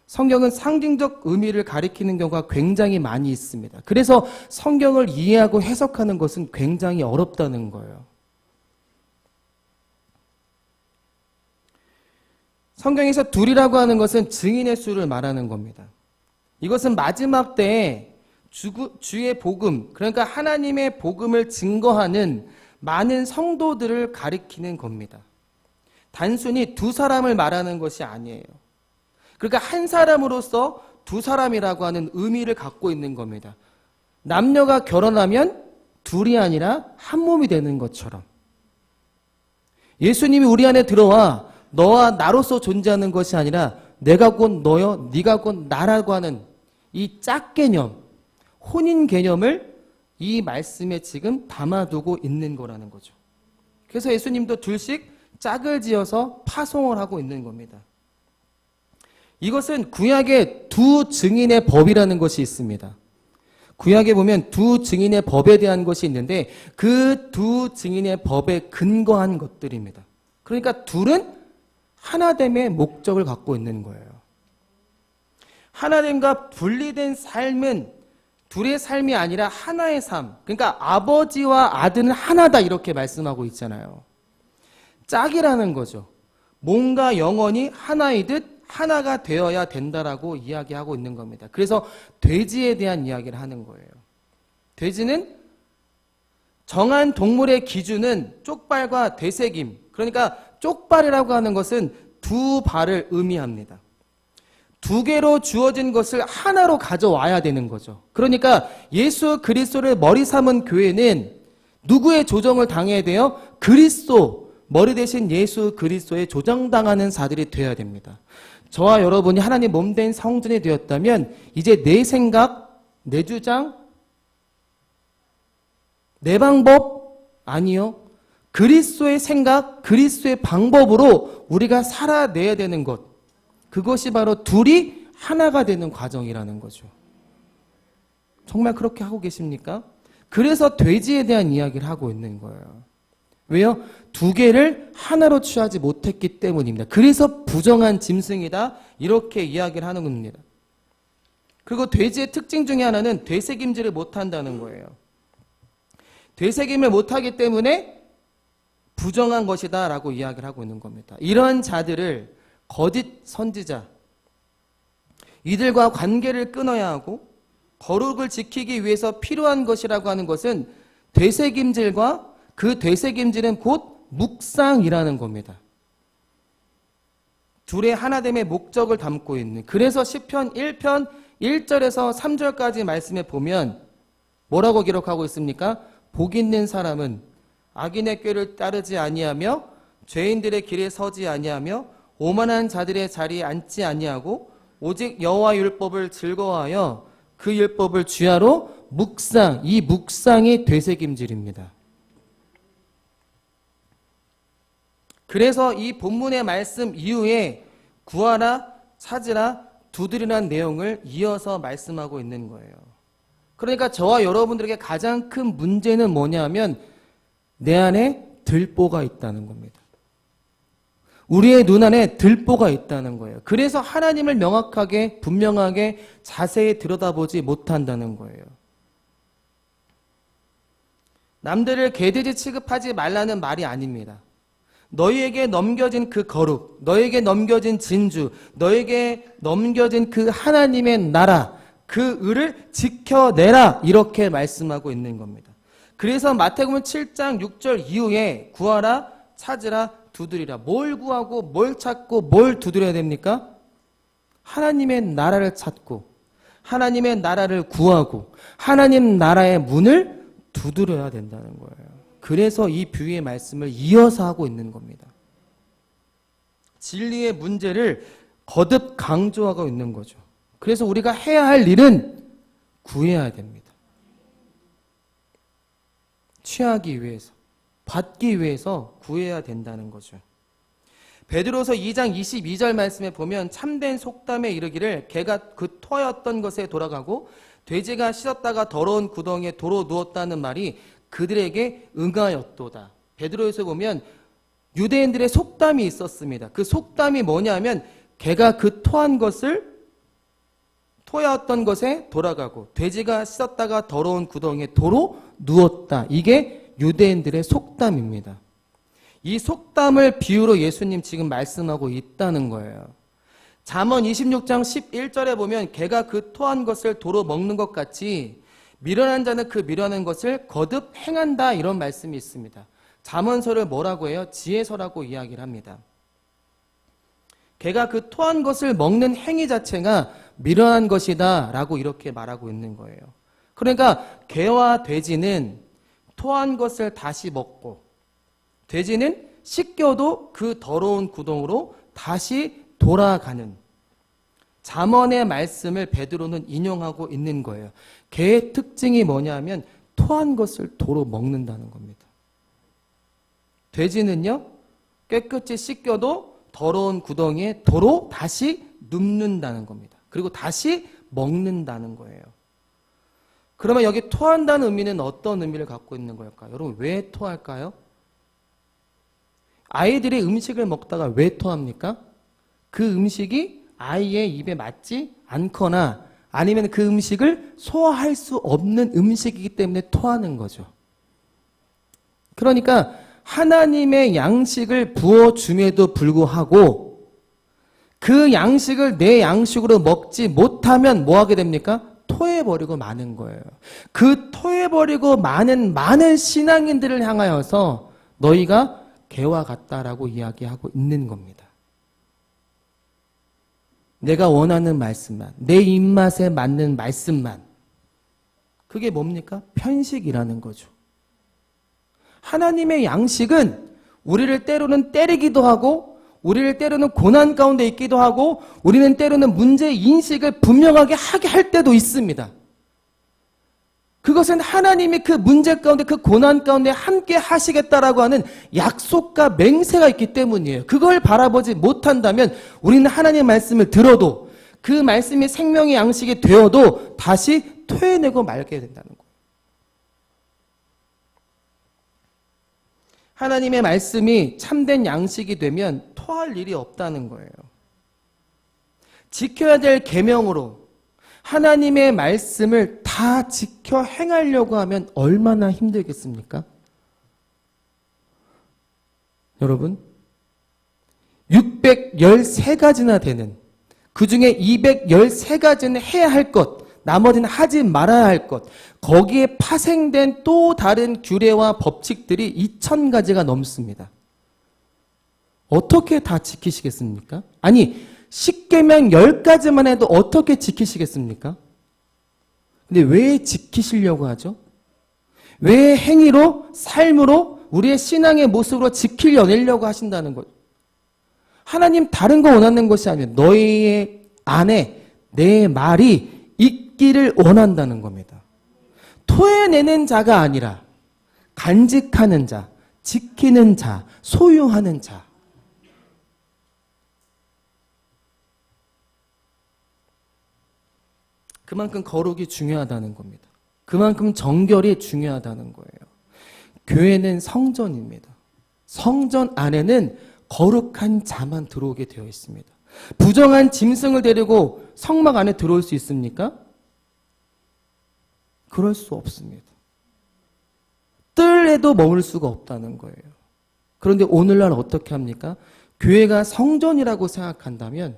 성경은 상징적 의미를 가리키는 경우가 굉장히 많이 있습니다. 그래서 성경을 이해하고 해석하는 것은 굉장히 어렵다는 거예요. 성경에서 둘이라고 하는 것은 증인의 수를 말하는 겁니다. 이것은 마지막 때에 주의 복음, 그러니까 하나님의 복음을 증거하는 많은 성도들을 가리키는 겁니다. 단순히 두 사람을 말하는 것이 아니에요. 그러니까 한 사람으로서 두 사람이라고 하는 의미를 갖고 있는 겁니다. 남녀가 결혼하면 둘이 아니라 한 몸이 되는 것처럼 예수님이 우리 안에 들어와 너와 나로서 존재하는 것이 아니라 내가 곧 너여 네가 곧 나라고 하는 이 짝 개념, 혼인 개념을 이 말씀에 지금 담아두고 있는 거라는 거죠. 그래서 예수님도 둘씩 짝을 지어서 파송을 하고 있는 겁니다. 이것은 구약의 두 증인의 법이라는 것이 있습니다. 구약에 보면 두 증인의 법에 대한 것이 있는데 그 두 증인의 법에 근거한 것들입니다. 그러니까 둘은 하나됨의 목적을 갖고 있는 거예요. 하나됨과 분리된 삶은 둘의 삶이 아니라 하나의 삶. 그러니까 아버지와 아들은 하나다 이렇게 말씀하고 있잖아요. 짝이라는 거죠. 몸과 영혼이 하나이듯 하나가 되어야 된다라고 이야기하고 있는 겁니다. 그래서 돼지에 대한 이야기를 하는 거예요. 돼지는 정한 동물의 기준은 쪽발과 되새김. 그러니까 쪽발이라고 하는 것은 두 발을 의미합니다. 두 개로 주어진 것을 하나로 가져와야 되는 거죠. 그러니까 예수 그리스도를 머리 삼은 교회는 누구의 조정을 당해야 돼요? 그리스도, 머리 대신 예수 그리스도의 조정당하는 자들이 되어야 됩니다. 저와 여러분이 하나님 몸된 성전이 되었다면 이제 내 생각, 내 주장, 내 방법 아니요. 그리스도의 생각, 그리스도의 방법으로 우리가 살아내야 되는 것. 그것이 바로 둘이 하나가 되는 과정이라는 거죠. 정말 그렇게 하고 계십니까? 그래서 돼지에 대한 이야기를 하고 있는 거예요. 왜요? 두 개를 하나로 취하지 못했기 때문입니다. 그래서 부정한 짐승이다 이렇게 이야기를 하는 겁니다. 그리고 돼지의 특징 중에 하나는 되새김질을 못한다는 거예요. 되새김을 못하기 때문에 부정한 것이다 라고 이야기를 하고 있는 겁니다. 이런 자들을 거짓 선지자, 이들과 관계를 끊어야 하고 거룩을 지키기 위해서 필요한 것이라고 하는 것은 되새김질과 그 되새김질은 곧 묵상이라는 겁니다. 둘의 하나됨의 목적을 담고 있는, 그래서 시편 1편 1절에서 3절까지 말씀에 보면 뭐라고 기록하고 있습니까? 복 있는 사람은 악인의 꾀를 따르지 아니하며 죄인들의 길에 서지 아니하며 오만한 자들의 자리에 앉지 아니하고 오직 여호와 율법을 즐거워하여 그 율법을 주야로 묵상, 이 묵상이 되새김질입니다. 그래서 이 본문의 말씀 이후에 구하라, 찾으라, 두드리라는 내용을 이어서 말씀하고 있는 거예요. 그러니까 저와 여러분들에게 가장 큰 문제는 뭐냐면 내 안에 들보가 있다는 겁니다. 우리의 눈 안에 들보가 있다는 거예요. 그래서 하나님을 명확하게, 분명하게, 자세히 들여다보지 못한다는 거예요. 남들을 개돼지 취급하지 말라는 말이 아닙니다. 너희에게 넘겨진 그 거룩, 너에게 넘겨진 진주, 너에게 넘겨진 그 하나님의 나라, 그 의를 지켜내라 이렇게 말씀하고 있는 겁니다. 그래서 마태복음 7장 6절 이후에 구하라, 찾으라, 두드리라. 뭘 구하고 뭘 찾고 뭘 두드려야 됩니까? 하나님의 나라를 찾고 하나님의 나라를 구하고 하나님 나라의 문을 두드려야 된다는 거예요. 그래서 이 비유의 말씀을 이어서 하고 있는 겁니다. 진리의 문제를 거듭 강조하고 있는 거죠. 그래서 우리가 해야 할 일은 구해야 됩니다. 취하기 위해서, 받기 위해서 구해야 된다는 거죠. 베드로서 2장 22절 말씀에 보면 참된 속담에 이르기를 개가 그 토하였던 것에 돌아가고 돼지가 씻었다가 더러운 구덩이에 도로 누웠다는 말이 그들에게 응하였도다. 베드로에서 보면 유대인들의 속담이 있었습니다. 그 속담이 뭐냐면 개가 그 토하였던 것에 돌아가고 돼지가 씻었다가 더러운 구덩이에 도로 누웠다. 이게 유대인들의 속담입니다. 이 속담을 비유로 예수님 지금 말씀하고 있다는 거예요. 잠언 26장 11절에 보면 개가 그 토한 것을 도로 먹는 것 같이 미련한 자는 그 미련한 것을 거듭 행한다 이런 말씀이 있습니다. 잠언서를 뭐라고 해요? 지혜서라고 이야기를 합니다. 개가 그 토한 것을 먹는 행위 자체가 미련한 것이다 라고 이렇게 말하고 있는 거예요. 그러니까 개와 돼지는 토한 것을 다시 먹고 돼지는 씻겨도 그 더러운 구덩으로 다시 돌아가는 잠언의 말씀을 베드로는 인용하고 있는 거예요. 개의 특징이 뭐냐면 토한 것을 도로 먹는다는 겁니다. 돼지는요, 깨끗이 씻겨도 더러운 구덩이에 도로 다시 눕는다는 겁니다. 그리고 다시 먹는다는 거예요. 그러면 여기 토한다는 의미는 어떤 의미를 갖고 있는 걸까요? 여러분, 왜 토할까요? 아이들이 음식을 먹다가 왜 토합니까? 그 음식이 아이의 입에 맞지 않거나 아니면 그 음식을 소화할 수 없는 음식이기 때문에 토하는 거죠. 그러니까 하나님의 양식을 부어줌에도 불구하고 그 양식을 내 양식으로 먹지 못하면 뭐 하게 됩니까? 토해버리고 마는 거예요. 그 토해버리고 많은 신앙인들을 향하여서 너희가 개와 같다라고 이야기하고 있는 겁니다. 내가 원하는 말씀만, 내 입맛에 맞는 말씀만. 그게 뭡니까? 편식이라는 거죠. 하나님의 양식은 우리를 때로는 때리기도 하고 우리를 때로는 고난 가운데 있기도 하고 우리는 때로는 문제인식을 분명하게 하게 할 때도 있습니다. 그것은 하나님이 그 문제 가운데 그 고난 가운데 함께 하시겠다라고 하는 약속과 맹세가 있기 때문이에요. 그걸 바라보지 못한다면 우리는 하나님의 말씀을 들어도 그 말씀이 생명의 양식이 되어도 다시 토해내고 말게 된다는 거예요. 하나님의 말씀이 참된 양식이 되면 토할 일이 없다는 거예요. 지켜야 될 계명으로 하나님의 말씀을 다 지켜 행하려고 하면 얼마나 힘들겠습니까? 여러분, 613가지나 되는 그 중에 213가지는 해야 할 것, 나머지는 하지 말아야 할 것, 거기에 파생된 또 다른 규례와 법칙들이 2000가지가 넘습니다. 어떻게 다 지키시겠습니까? 아니, 십계명 10가지만 해도 어떻게 지키시겠습니까? 근데 왜 지키시려고 하죠? 왜 행위로, 삶으로, 우리의 신앙의 모습으로 지키려내려고 하신다는 거죠? 하나님 다른 거 원하는 것이 아니에요. 너희의 안에 내 말이 있기를 원한다는 겁니다. 토해내는 자가 아니라 간직하는 자, 지키는 자, 소유하는 자. 그만큼 거룩이 중요하다는 겁니다. 그만큼 정결이 중요하다는 거예요. 교회는 성전입니다. 성전 안에는 거룩한 자만 들어오게 되어 있습니다. 부정한 짐승을 데리고 성막 안에 들어올 수 있습니까? 그럴 수 없습니다. 뜰에도 머물 수가 없다는 거예요. 그런데 오늘날 어떻게 합니까? 교회가 성전이라고 생각한다면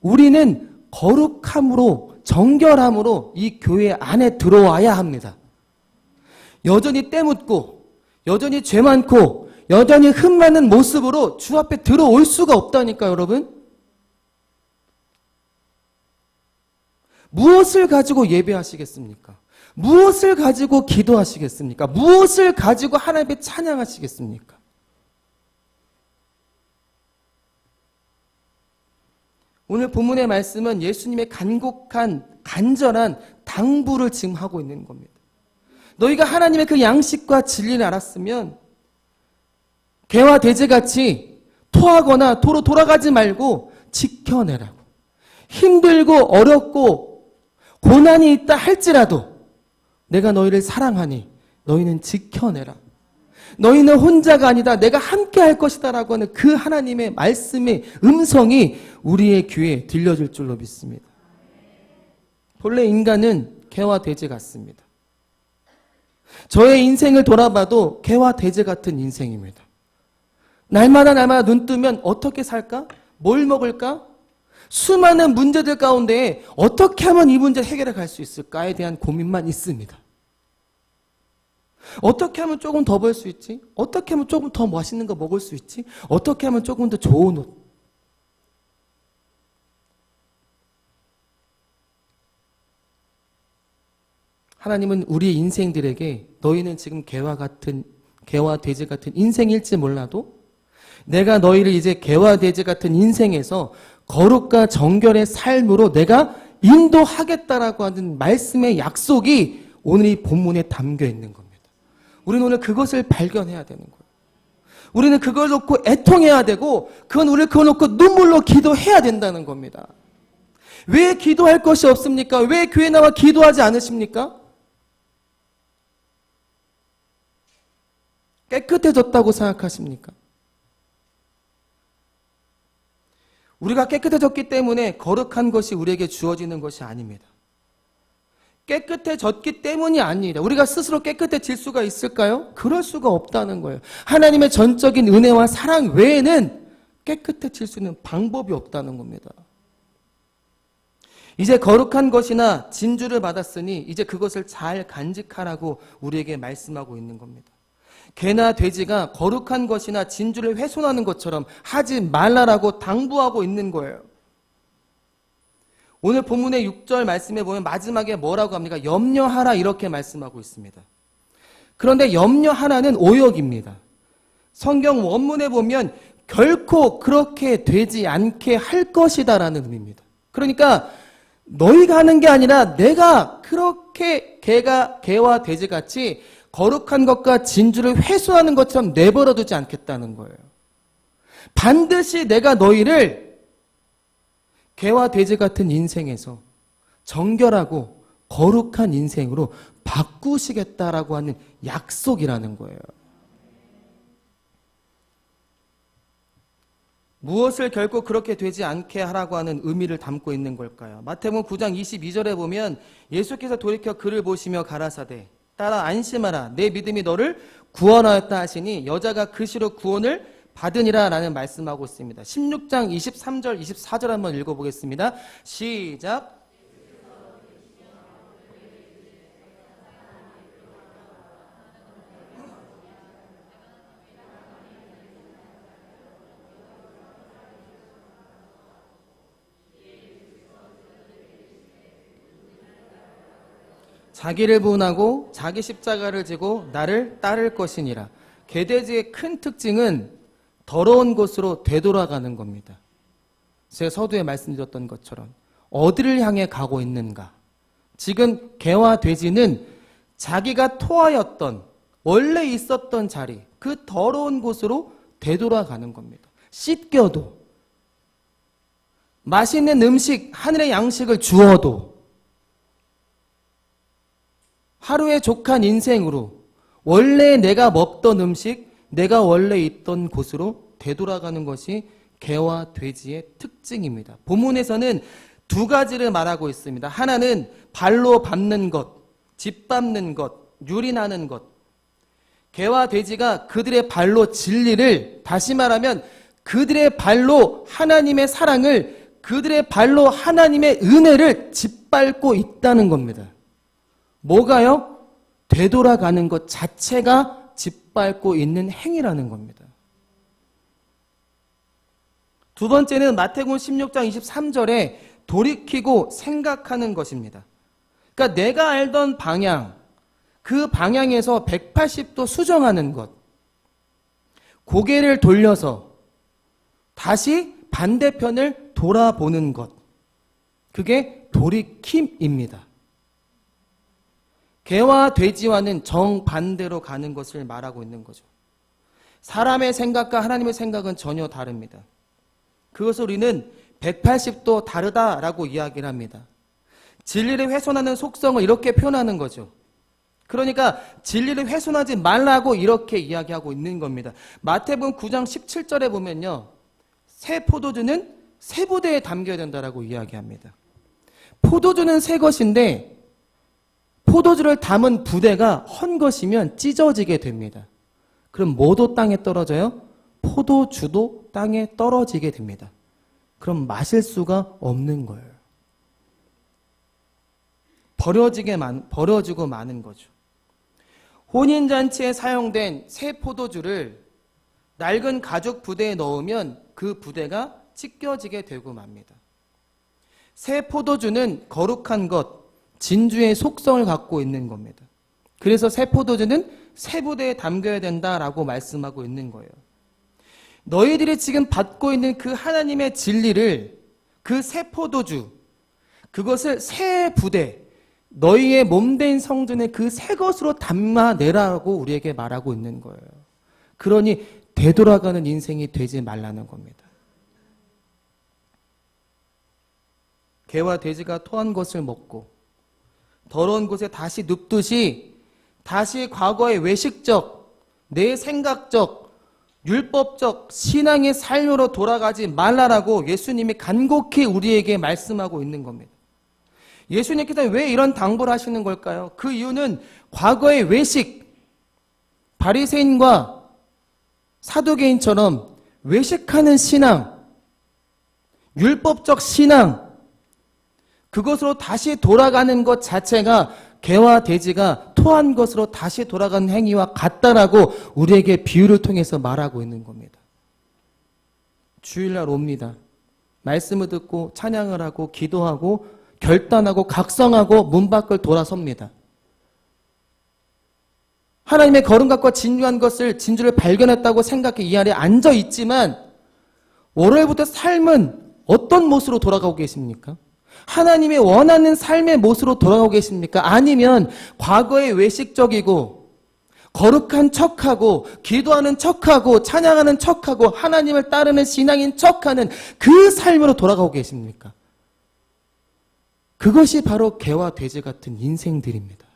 우리는 거룩함으로 정결함으로 이 교회 안에 들어와야 합니다. 여전히 때묻고 여전히 죄 많고 여전히 흠 많은 모습으로 주 앞에 들어올 수가 없다니까 여러분. 무엇을 가지고 예배하시겠습니까? 무엇을 가지고 기도하시겠습니까? 무엇을 가지고 하나님께 찬양하시겠습니까? 오늘 본문의 말씀은 예수님의 간절한 당부를 지금 하고 있는 겁니다. 너희가 하나님의 그 양식과 진리를 알았으면 개와 돼지같이 토하거나 도로 돌아가지 말고 지켜내라고. 힘들고 어렵고 고난이 있다 할지라도 내가 너희를 사랑하니 너희는 지켜내라. 너희는 혼자가 아니다. 내가 함께 할 것이다 라고 하는 그 하나님의 말씀의 음성이 우리의 귀에 들려줄 줄로 믿습니다. 본래 인간은 개와 돼지 같습니다. 저의 인생을 돌아봐도 개와 돼지 같은 인생입니다. 날마다 눈 뜨면 어떻게 살까? 뭘 먹을까? 수많은 문제들 가운데 어떻게 하면 이 문제를 해결해 갈 수 있을까에 대한 고민만 있습니다. 어떻게 하면 조금 더 벌 수 있지? 어떻게 하면 조금 더 맛있는 거 먹을 수 있지? 어떻게 하면 조금 더 좋은 옷? 하나님은 우리 인생들에게 너희는 지금 개와 돼지 같은 인생일지 몰라도 내가 너희를 이제 개와 돼지 같은 인생에서 거룩과 정결의 삶으로 내가 인도하겠다라고 하는 말씀의 약속이 오늘 이 본문에 담겨 있는 겁니다. 우리는 오늘 그것을 발견해야 되는 거예요. 우리는 그걸 놓고 애통해야 되고 그걸 놓고 눈물로 기도해야 된다는 겁니다. 왜 기도할 것이 없습니까? 왜 교회 나와 기도하지 않으십니까? 깨끗해졌다고 생각하십니까? 우리가 깨끗해졌기 때문에 거룩한 것이 우리에게 주어지는 것이 아닙니다. 깨끗해졌기 때문이 아니라 우리가 스스로 깨끗해질 수가 있을까요? 그럴 수가 없다는 거예요. 하나님의 전적인 은혜와 사랑 외에는 깨끗해질 수 있는 방법이 없다는 겁니다. 이제 거룩한 것이나 진주를 받았으니 이제 그것을 잘 간직하라고 우리에게 말씀하고 있는 겁니다. 개나 돼지가 거룩한 것이나 진주를 훼손하는 것처럼 하지 말라라고 당부하고 있는 거예요. 오늘 본문의 6절 말씀에 보면 마지막에 뭐라고 합니까? 염려하라 이렇게 말씀하고 있습니다. 그런데 염려하라는 오역입니다. 성경 원문에 보면 결코 그렇게 되지 않게 할 것이다라는 의미입니다. 그러니까 너희가 하는 게 아니라 내가 그렇게 개와 돼지같이 거룩한 것과 진주를 훼손하는 것처럼 내버려 두지 않겠다는 거예요. 반드시 내가 너희를 개와 돼지 같은 인생에서 정결하고 거룩한 인생으로 바꾸시겠다라고 하는 약속이라는 거예요. 무엇을 결코 그렇게 되지 않게 하라고 하는 의미를 담고 있는 걸까요? 마태복음 9장 22절에 보면 예수께서 돌이켜 그를 보시며 가라사대 따라 안심하라 내 믿음이 너를 구원하였다 하시니 여자가 그 시로 구원을 받으니라 라는 말씀하고 있습니다. 16장 23절 24절 한번 읽어보겠습니다. 시작. 자기를 부인하고 자기 십자가를 지고 나를 따를 것이니라. 개돼지의 큰 특징은 더러운 곳으로 되돌아가는 겁니다. 제가 서두에 말씀드렸던 것처럼 어디를 향해 가고 있는가? 지금 개와 돼지는 자기가 토하였던 원래 있었던 자리, 그 더러운 곳으로 되돌아가는 겁니다. 씻겨도 맛있는 음식, 하늘의 양식을 주어도 하루의 족한 인생으로 원래 내가 먹던 음식, 내가 원래 있던 곳으로 되돌아가는 것이 개와 돼지의 특징입니다. 본문에서는 두 가지를 말하고 있습니다. 하나는 발로 밟는 것, 짓밟는 것, 유린하는 것. 개와 돼지가 그들의 발로 진리를, 다시 말하면 그들의 발로 하나님의 사랑을, 그들의 발로 하나님의 은혜를 짓밟고 있다는 겁니다. 뭐가요? 되돌아가는 것 자체가 짓밟고 있는 행위라는 겁니다. 두 번째는 마태복음 16장 23절에 돌이키고 생각하는 것입니다. 그러니까 내가 알던 방향, 그 방향에서 180도 수정하는 것, 고개를 돌려서 다시 반대편을 돌아보는 것, 그게 돌이킴입니다. 개와 돼지와는 정반대로 가는 것을 말하고 있는 거죠. 사람의 생각과 하나님의 생각은 전혀 다릅니다. 그것을 우리는 180도 다르다라고 이야기를 합니다. 진리를 훼손하는 속성을 이렇게 표현하는 거죠. 그러니까 진리를 훼손하지 말라고 이렇게 이야기하고 있는 겁니다. 마태복음 9장 17절에 보면요, 새 포도주는 새 부대에 담겨야 된다라고 이야기합니다. 포도주는 새 것인데 포도주를 담은 부대가 헌 것이면 찢어지게 됩니다. 그럼 뭐도 땅에 떨어져요? 포도주도 땅에 떨어지게 됩니다. 그럼 마실 수가 없는 거예요. 버려지고 마는 거죠. 혼인잔치에 사용된 새 포도주를 낡은 가죽 부대에 넣으면 그 부대가 찢겨지게 되고 맙니다. 새 포도주는 거룩한 것, 진주의 속성을 갖고 있는 겁니다. 그래서 새 포도주는 새 부대에 담겨야 된다라고 말씀하고 있는 거예요. 너희들이 지금 받고 있는 그 하나님의 진리를, 그 새 포도주, 그것을 새 부대, 너희의 몸된 성전의 그 새 것으로 담아내라고 우리에게 말하고 있는 거예요. 그러니 되돌아가는 인생이 되지 말라는 겁니다. 개와 돼지가 토한 것을 먹고 더러운 곳에 다시 눕듯이 다시 과거의 외식적, 내 생각적, 율법적 신앙의 삶으로 돌아가지 말라라고 예수님이 간곡히 우리에게 말씀하고 있는 겁니다. 예수님께서 왜 이런 당부를 하시는 걸까요? 그 이유는 과거의 외식, 바리새인과 사두개인처럼 외식하는 신앙, 율법적 신앙, 그것으로 다시 돌아가는 것 자체가 개와 돼지가 토한 것으로 다시 돌아가는 행위와 같다라고 우리에게 비유를 통해서 말하고 있는 겁니다. 주일날 옵니다. 말씀을 듣고 찬양을 하고 기도하고 결단하고 각성하고 문 밖을 돌아섭니다. 하나님의 거룩함과 진주를 발견했다고 생각해 이 안에 앉아 있지만 월요일부터 삶은 어떤 모습으로 돌아가고 계십니까? 하나님이 원하는 삶의 모습으로 돌아가고 계십니까? 아니면 과거의 외식적이고 거룩한 척하고 기도하는 척하고 찬양하는 척하고 하나님을 따르는 신앙인 척하는 그 삶으로 돌아가고 계십니까? 그것이 바로 개와 돼지 같은 인생들입니다.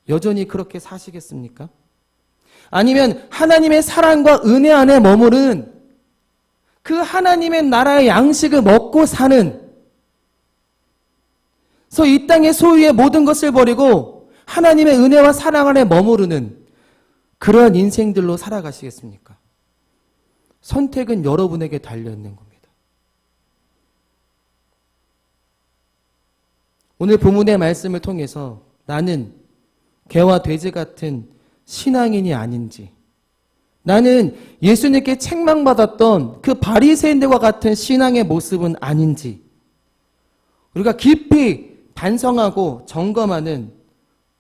여전히 그렇게 사시겠습니까? 아니면 하나님의 사랑과 은혜 안에 머무른 그 하나님의 나라의 양식을 먹고 사는, 그래서 이 땅의 소유의 모든 것을 버리고 하나님의 은혜와 사랑 안에 머무르는 그러한 인생들로 살아가시겠습니까? 선택은 여러분에게 달려있는 겁니다. 오늘 본문의 말씀을 통해서 나는 개와 돼지 같은 신앙인이 아닌지, 나는 예수님께 책망받았던 그 바리새인들과 같은 신앙의 모습은 아닌지 우리가 깊이 반성하고 점검하는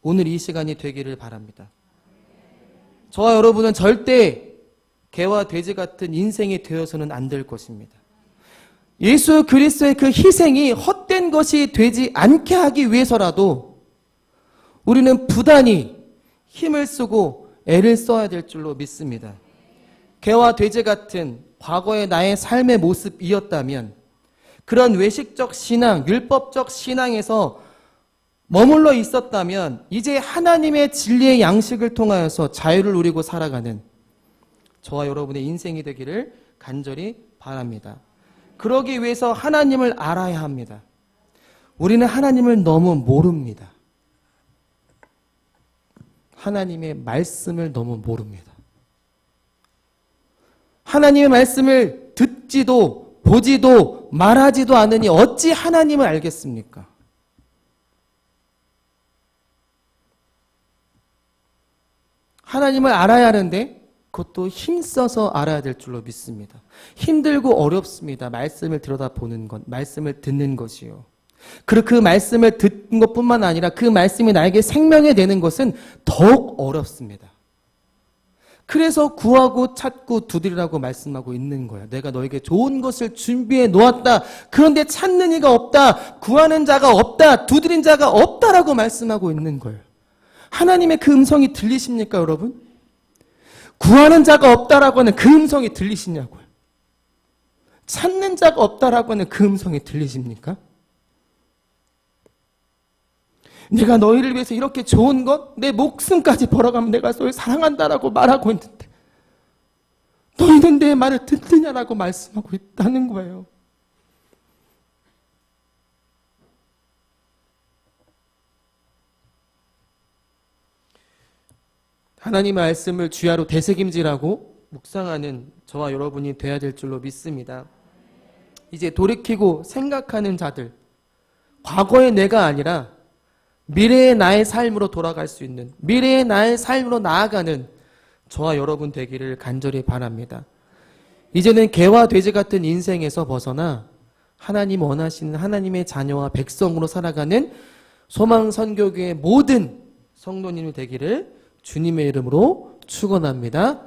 오늘 이 시간이 되기를 바랍니다. 저와 여러분은 절대 개와 돼지 같은 인생이 되어서는 안 될 것입니다. 예수 그리스도의 그 희생이 헛된 것이 되지 않게 하기 위해서라도 우리는 부단히 힘을 쓰고 애를 써야 될 줄로 믿습니다. 개와 돼지 같은 과거의 나의 삶의 모습이었다면 그런 외식적 신앙, 율법적 신앙에서 머물러 있었다면 이제 하나님의 진리의 양식을 통하여서 자유를 누리고 살아가는 저와 여러분의 인생이 되기를 간절히 바랍니다. 그러기 위해서 하나님을 알아야 합니다. 우리는 하나님을 너무 모릅니다. 하나님의 말씀을 너무 모릅니다. 하나님의 말씀을 듣지도 보지도 말하지도 않으니 어찌 하나님을 알겠습니까? 하나님을 알아야 하는데 그것도 힘써서 알아야 될 줄로 믿습니다. 힘들고 어렵습니다. 말씀을 들여다보는 것, 말씀을 듣는 것이요. 그리고 그 말씀을 듣는 것뿐만 아니라 그 말씀이 나에게 생명이 되는 것은 더욱 어렵습니다. 그래서 구하고 찾고 두드리라고 말씀하고 있는 거예요. 내가 너에게 좋은 것을 준비해 놓았다. 그런데 찾는 이가 없다. 구하는 자가 없다. 두드린 자가 없다라고 말씀하고 있는 거예요. 하나님의 그 음성이 들리십니까, 여러분? 구하는 자가 없다라고 하는 그 음성이 들리시냐고요? 찾는 자가 없다라고 하는 그 음성이 들리십니까? 내가 너희를 위해서 이렇게 좋은 것, 내 목숨까지 벌어가면 내가 너희를 사랑한다라고 말하고 있는데 너희는 내 말을 듣느냐라고 말씀하고 있다는 거예요. 하나님의 말씀을 주야로 되새김질하고 묵상하는 저와 여러분이 돼야 될 줄로 믿습니다. 이제 돌이키고 생각하는 자들, 과거의 내가 아니라 미래의 나의 삶으로 돌아갈 수 있는, 미래의 나의 삶으로 나아가는 저와 여러분 되기를 간절히 바랍니다. 이제는 개와 돼지 같은 인생에서 벗어나 하나님 원하시는 하나님의 자녀와 백성으로 살아가는 소망선교교의 모든 성도님이 되기를 주님의 이름으로 축원합니다.